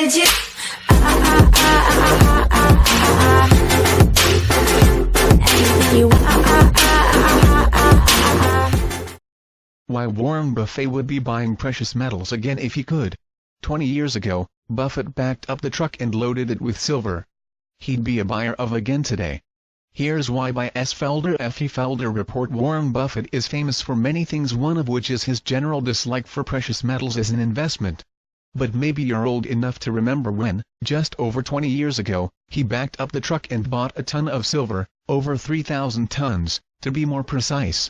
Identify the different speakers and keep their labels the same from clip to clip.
Speaker 1: did you? Anything you want.
Speaker 2: Why Warren Buffett would be buying precious metals again if he could. 20 years ago, Buffett backed up the truck and loaded it with silver. He'd be a buyer of again today. Here's why by S. Felder. F. E. Felder report. Warren Buffett is famous for many things, one of which is his general dislike for precious metals as an investment. But maybe you're old enough to remember when, just over 20 years ago, he backed up the truck and bought a ton of silver, over 3,000 tons, to be more precise.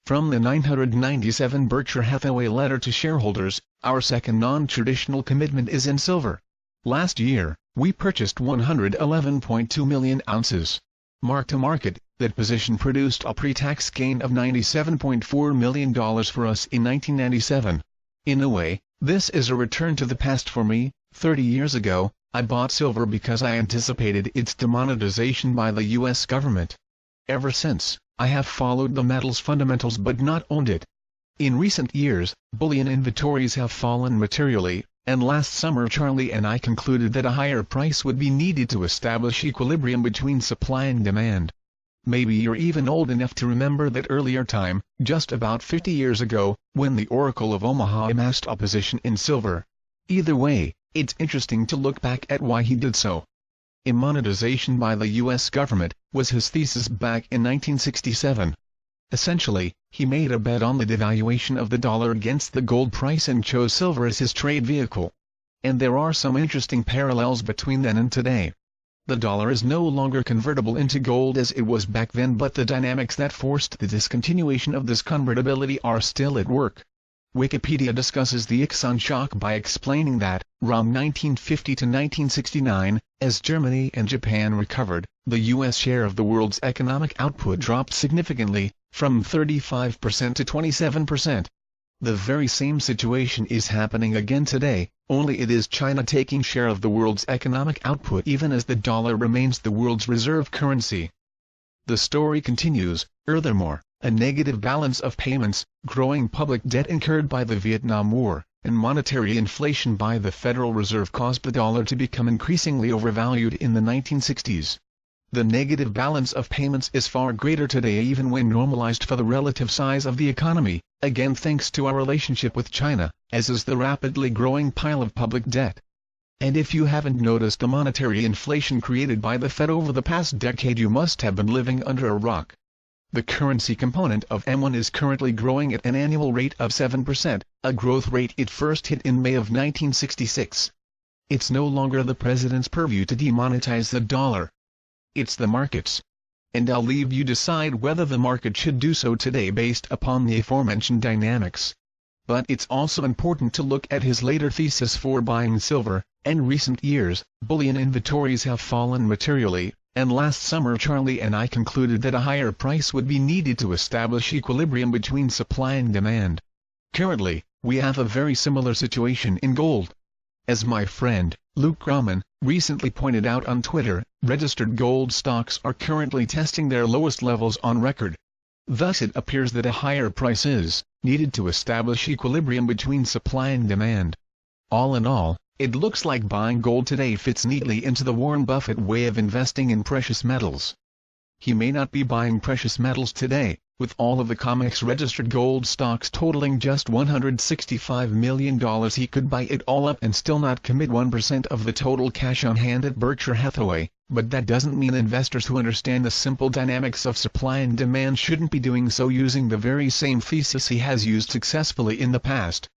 Speaker 2: From the 997 Berkshire Hathaway letter to shareholders, our second non-traditional commitment is in silver. Last year, we purchased 111.2 million ounces. Mark-to-market, that position produced a pre-tax gain of $97.4 million for us in 1997. In a way, this is a return to the past for me. 30 years ago, I bought silver because I anticipated its demonetization by the U.S. government. Ever since, I have followed the metal's fundamentals but not owned it. In recent years, bullion inventories have fallen materially, and last summer Charlie and I concluded that a higher price would be needed to establish equilibrium between supply and demand. Maybe you're even old enough to remember that earlier time, just about 50 years ago, when the Oracle of Omaha amassed a position in silver. Either way, it's interesting to look back at why he did so. Immonetization by the U.S. government was his thesis back in 1967. Essentially, he made a bet on the devaluation of the dollar against the gold price and chose silver as his trade vehicle. And there are some interesting parallels between then and today. The dollar is no longer convertible into gold as it was back then, but the dynamics that forced the discontinuation of this convertibility are still at work. Wikipedia discusses the Exxon shock by explaining that, around 1950 to 1969, as Germany and Japan recovered, the U.S. share of the world's economic output dropped significantly, from 35% to 27%. The very same situation is happening again today, only it is China taking share of the world's economic output even as the dollar remains the world's reserve currency. The story continues. Furthermore, a negative balance of payments, growing public debt incurred by the Vietnam War, and monetary inflation by the Federal Reserve caused the dollar to become increasingly overvalued in the 1960s. The negative balance of payments is far greater today even when normalized for the relative size of the economy, again thanks to our relationship with China, as is the rapidly growing pile of public debt. And if you haven't noticed the monetary inflation created by the Fed over the past decade, you must have been living under a rock. The currency component of M1 is currently growing at an annual rate of 7%, a growth rate it first hit in May of 1966. It's no longer the president's purview to demonetize the dollar. It's the markets. And I'll leave you decide whether the market should do so today based upon the aforementioned dynamics. But it's also important to look at his later thesis for buying silver. In recent years, bullion inventories have fallen materially, and last summer Charlie and I concluded that a higher price would be needed to establish equilibrium between supply and demand. Currently, we have a very similar situation in gold. As my friend, Luke Grauman, recently pointed out on Twitter, registered gold stocks are currently testing their lowest levels on record. Thus it appears that a higher price is needed to establish equilibrium between supply and demand. All in all, it looks like buying gold today fits neatly into the Warren Buffett way of investing in precious metals. He may not be buying precious metals today, with all of the COMEX registered gold stocks totaling just $165 million. He could buy it all up and still not commit 1% of the total cash on hand at Berkshire Hathaway, but that doesn't mean investors who understand the simple dynamics of supply and demand shouldn't be doing so using the very same thesis he has used successfully in the past.